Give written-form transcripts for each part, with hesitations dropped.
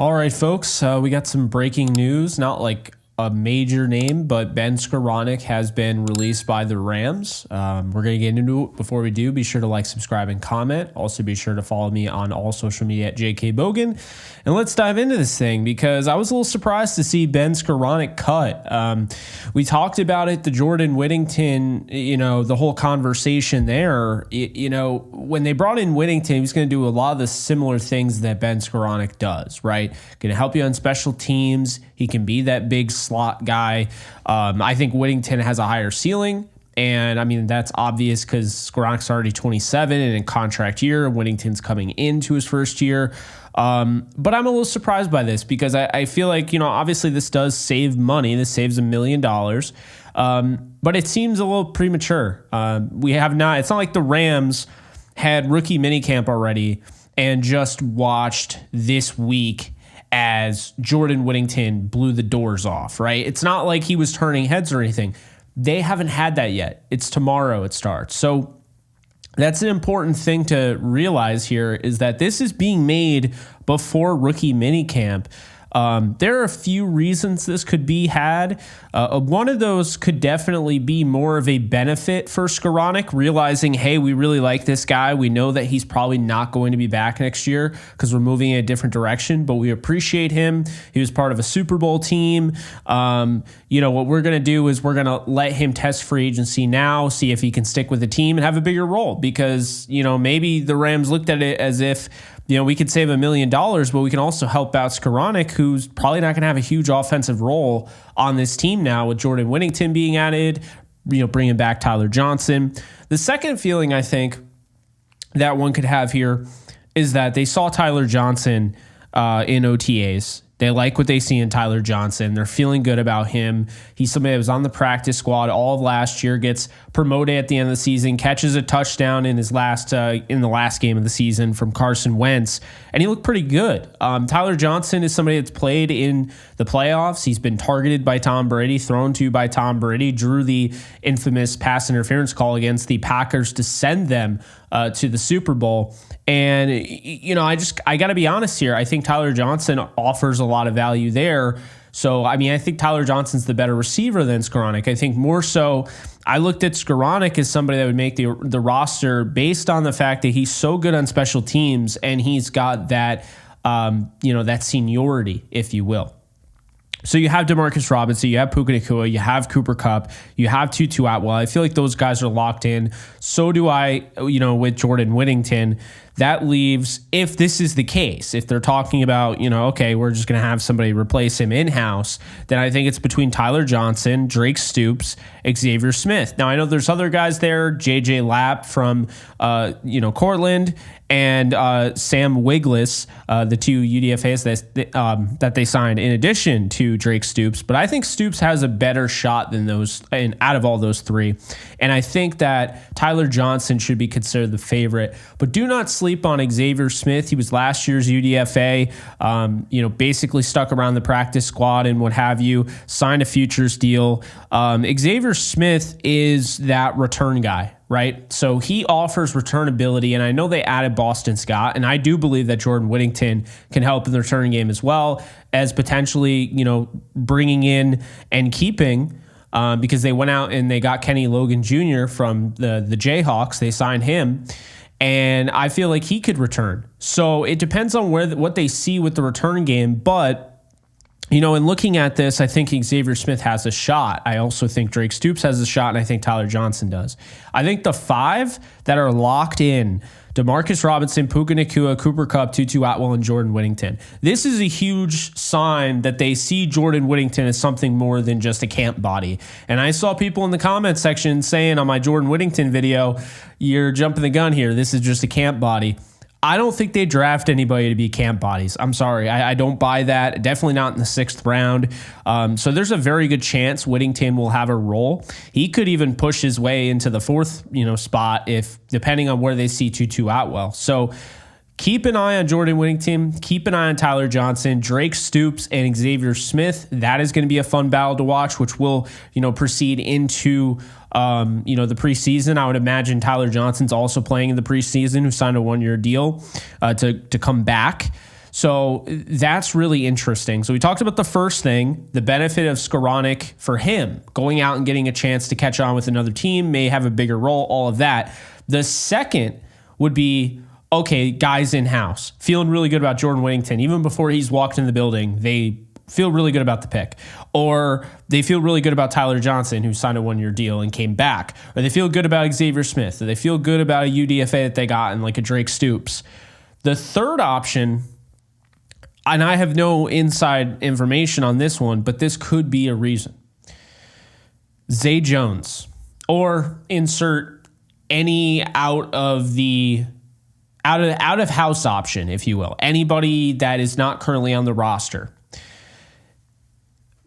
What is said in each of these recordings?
All right, folks, we got some breaking news. Not like a major name, but Ben Skowronek has been released by the Rams. We're going to get into it. Before we do, be sure to like, subscribe, and comment. Also, be sure to follow me on all social media at JKBogan. And let's dive into this thing because I was a little surprised to see Ben Skowronek cut. We talked about it, the Jordan Whittington, the whole conversation there. When they brought in Whittington, he was going to do a lot of the similar things that Ben Skowronek does, right? Going to help you on special teams. He can be that big slot guy. I think Whittington has a higher ceiling. And I mean, that's obvious because Skowronek's already 27 and in contract year. Whittington's coming into his first year. But I'm a little surprised by this because I feel like, obviously this does save money. This saves $1 million. But it seems a little premature. It's not like the Rams had rookie minicamp already and just watched this week as Jordan Whittington blew the doors off, right? It's not like he was turning heads or anything. They haven't had that yet. It's tomorrow it starts. So that's an important thing to realize here is that this is being made before rookie minicamp. There are a few reasons this could be had. One of those could definitely be more of a benefit for Skowronek, realizing, hey, we really like this guy. We know that he's probably not going to be back next year because we're moving in a different direction, but we appreciate him. He was part of a Super Bowl team. What we're going to do is we're going to let him test free agency now, see if he can stick with the team and have a bigger role because, maybe the Rams looked at it as if, we could save $1 million, but we can also help out Skowronek, who's probably not going to have a huge offensive role on this team now with Jordan Whittington being added, bringing back Tyler Johnson. The second feeling I think that one could have here is that they saw Tyler Johnson in OTAs. They like what they see in Tyler Johnson. They're feeling good about him. He's somebody that was on the practice squad all of last year, gets promoted at the end of the season, catches a touchdown in the last game of the season from Carson Wentz, and he looked pretty good. Tyler Johnson is somebody that's played in the playoffs. He's been targeted by Tom Brady, thrown to by Tom Brady, drew the infamous pass interference call against the Packers to send them to the Super Bowl. And, I got to be honest here. I think Tyler Johnson offers a lot of value there. So, I think Tyler Johnson's the better receiver than Skowronek. I think more so, I looked at Skowronek as somebody that would make the roster based on the fact that he's so good on special teams and he's got that, that seniority, if you will. So you have Demarcus Robinson, you have Puka Nacua, you have Cooper Kupp, you have Tutu Atwell. I feel like those guys are locked in. So do I, with Jordan Whittington. That leaves, if this is the case, if they're talking about, okay, we're just going to have somebody replace him in-house, then I think it's between Tyler Johnson, Drake Stoops, Xavier Smith. Now, I know there's other guys there, J.J. Lapp from, Cortland, and Sam Wiglis, the two UDFAs that they signed in addition to Drake Stoops. But I think Stoops has a better shot than those, and out of all those three. And I think that Tyler Johnson should be considered the favorite. But do not sleep on Xavier Smith. He was last year's UDFA, basically stuck around the practice squad and what have you, signed a futures deal. Xavier Smith is that return guy, right? So he offers returnability, and I know they added Boston Scott, and I do believe that Jordan Whittington can help in the return game as well as potentially, bringing in and keeping, because they went out and they got Kenny Logan Jr. from the Jayhawks. They signed him, and I feel like he could return. So it depends on what they see with the return game, but in looking at this, I think Xavier Smith has a shot. I also think Drake Stoops has a shot, and I think Tyler Johnson does. I think the five that are locked in, Demarcus Robinson, Puka Nacua, Cooper Kupp, Tutu Atwell, and Jordan Whittington. This is a huge sign that they see Jordan Whittington as something more than just a camp body. And I saw people in the comments section saying on my Jordan Whittington video, you're jumping the gun here. This is just a camp body. I don't think they draft anybody to be camp bodies. I'm sorry. I don't buy that. Definitely not in the 6th round. So there's a very good chance Whittington will have a role. He could even push his way into the 4th, spot depending on where they see Tutu Atwell. So keep an eye on Jordan Whittington. Keep an eye on Tyler Johnson, Drake Stoops, and Xavier Smith. That is going to be a fun battle to watch, which will, proceed into the preseason. I would imagine Tyler Johnson's also playing in the preseason, who signed a 1-year deal to come back. So that's really interesting. So we talked about the first thing, the benefit of Skowronek for him going out and getting a chance to catch on with another team, may have a bigger role, all of that. The second would be, okay, guys in-house, feeling really good about Jordan Whittington. Even before he's walked in the building, they feel really good about the pick. Or they feel really good about Tyler Johnson, who signed a one-year deal and came back. Or they feel good about Xavier Smith. Or they feel good about a UDFA that they got and like a Drake Stoops. The third option, and I have no inside information on this one, but this could be a reason. Zay Jones, or insert any out of house option, if you will. Anybody that is not currently on the roster.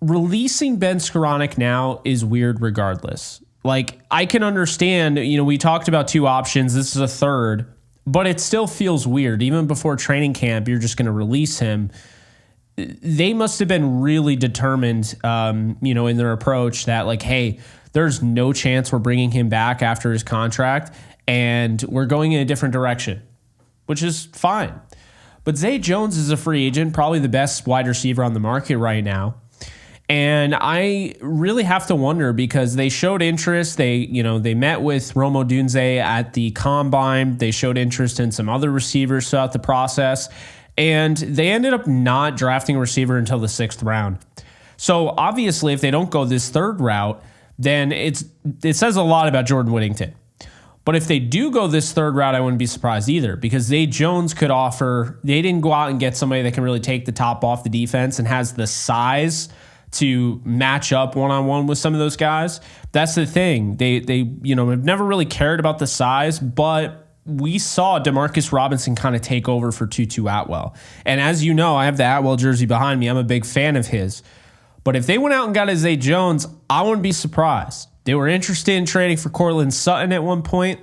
Releasing Ben Skowronek now is weird regardless. Like, I can understand, we talked about two options. This is a third, but it still feels weird. Even before training camp, you're just going to release him. They must have been really determined, in their approach that, like, hey, there's no chance we're bringing him back after his contract, and we're going in a different direction, which is fine. But Zay Jones is a free agent, probably the best wide receiver on the market right now. And I really have to wonder, because they showed interest. They met with Rome Odunze at the Combine. They showed interest in some other receivers throughout the process. And they ended up not drafting a receiver until the 6th round. So obviously, if they don't go this third route, then it says a lot about Jordan Whittington. But if they do go this third route, I wouldn't be surprised either, because Zay Jones could offer. They didn't go out and get somebody that can really take the top off the defense and has the size to match up one-on-one with some of those guys. That's the thing. They have never really cared about the size, but we saw Demarcus Robinson kind of take over for Tutu Atwell. And as you know, I have the Atwell jersey behind me. I'm a big fan of his. But if they went out and got a Zay Jones, I wouldn't be surprised. They were interested in trading for Cortland Sutton at one point,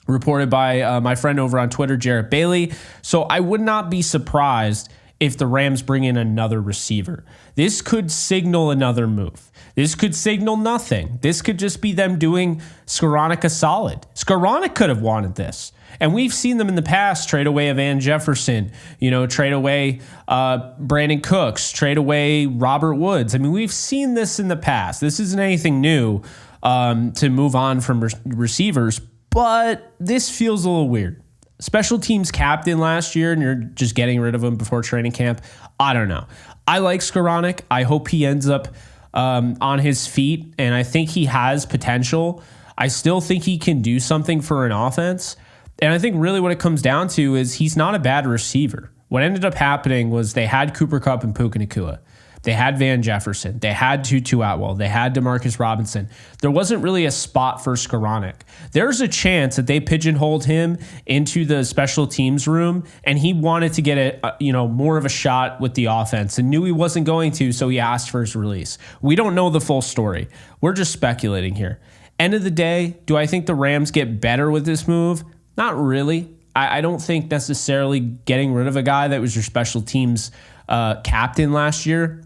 reported by my friend over on Twitter, Jarrett Bailey. So I would not be surprised if the Rams bring in another receiver. This could signal another move. This could signal nothing. This could just be them doing Skowronek a solid. Skowronek could have wanted this. And we've seen them in the past trade away Van Jefferson, trade away Brandon Cooks, trade away Robert Woods. I mean, we've seen this in the past. This isn't anything new to move on from receivers, but this feels a little weird. Special teams captain last year, and you're just getting rid of him before training camp. I don't know. I like Skowronek. I hope he ends up on his feet, and I think he has potential. I still think he can do something for an offense. And I think really what it comes down to is he's not a bad receiver. What ended up happening was they had Cooper Kupp and Puka Nacua. They had Van Jefferson. They had Tutu Atwell. They had Demarcus Robinson. There wasn't really a spot for Skowronek. There's a chance that they pigeonholed him into the special teams room, and he wanted to get more of a shot with the offense and knew he wasn't going to, so he asked for his release. We don't know the full story. We're just speculating here. End of the day, do I think the Rams get better with this move? Not really. I don't think necessarily getting rid of a guy that was your special teams captain last year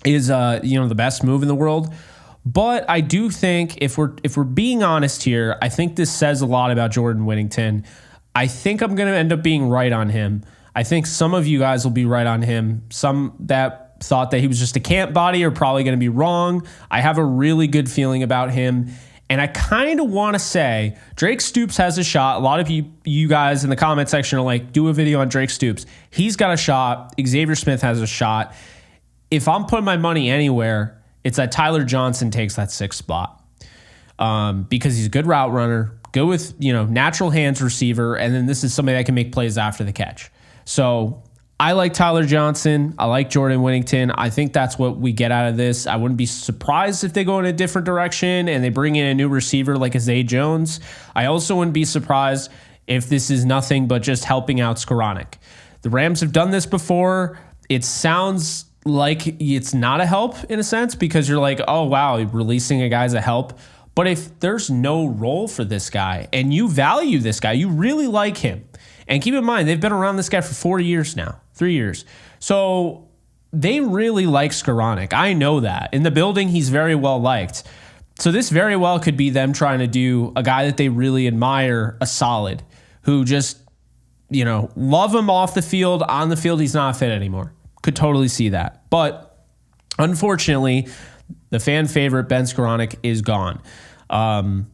is the best move in the world. But I do think if we're being honest here, I think this says a lot about Jordan Whittington. I think I'm going to end up being right on him. I think some of you guys will be right on him. Some that thought that he was just a camp body are probably going to be wrong. I have a really good feeling about him. And I kind of want to say Drake Stoops has a shot. A lot of you guys in the comment section are like, do a video on Drake Stoops. He's got a shot. Xavier Smith has a shot. If I'm putting my money anywhere, it's that Tyler Johnson takes that 6th spot because he's a good route runner, good with natural hands receiver, and then this is somebody that can make plays after the catch. So I like Tyler Johnson. I like Jordan Whittington. I think that's what we get out of this. I wouldn't be surprised if they go in a different direction and they bring in a new receiver like a Zay Jones. I also wouldn't be surprised if this is nothing but just helping out Skowronek. The Rams have done this before. It sounds like it's not a help in a sense because you're like, oh, wow, releasing a guy's a help. But if there's no role for this guy and you value this guy, you really like him. And keep in mind, they've been around this guy for 4 years now, 3 years. So they really like Skowronek. I know that. In the building, he's very well liked. So this very well could be them trying to do a guy that they really admire, a solid, who just love him off the field. On the field, he's not fit anymore. Could totally see that. But unfortunately, the fan favorite Ben Skowronek is gone.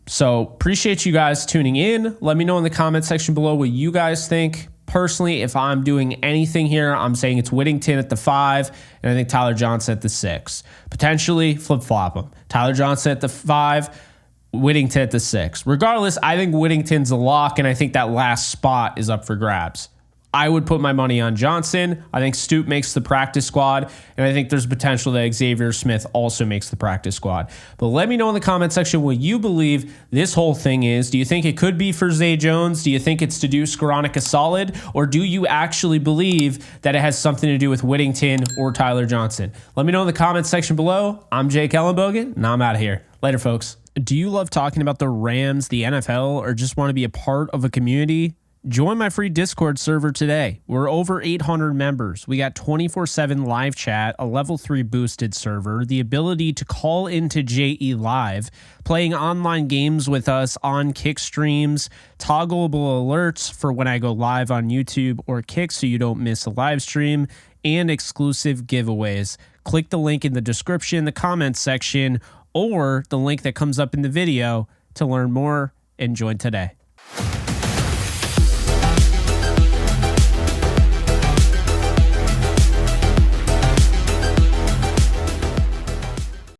So appreciate you guys tuning in. Let me know in the comment section below what you guys think. Personally, if I'm doing anything here, I'm saying it's Whittington at the 5, and I think Tyler Johnson at the 6. Potentially flip-flop them. Tyler Johnson at the 5, Whittington at the 6. Regardless, I think Whittington's a lock, and I think that last spot is up for grabs. I would put my money on Johnson. I think Stoop makes the practice squad, and I think there's potential that Xavier Smith also makes the practice squad. But let me know in the comment section what you believe this whole thing is. Do you think it could be for Zay Jones? Do you think it's to do Skowronek a solid? Or do you actually believe that it has something to do with Whittington or Tyler Johnson? Let me know in the comment section below. I'm Jake Ellenbogen, and I'm out of here. Later, folks. Do you love talking about the Rams, the NFL, or just want to be a part of a community? Join my free Discord server today. We're over 800 members. We got 24/7 live chat, a level 3 boosted server, the ability to call into JE Live, playing online games with us on Kick streams, toggleable alerts for when I go live on YouTube or Kick so you don't miss a live stream, and exclusive giveaways. Click the link in the description, the comments section, or the link that comes up in the video to learn more and join today.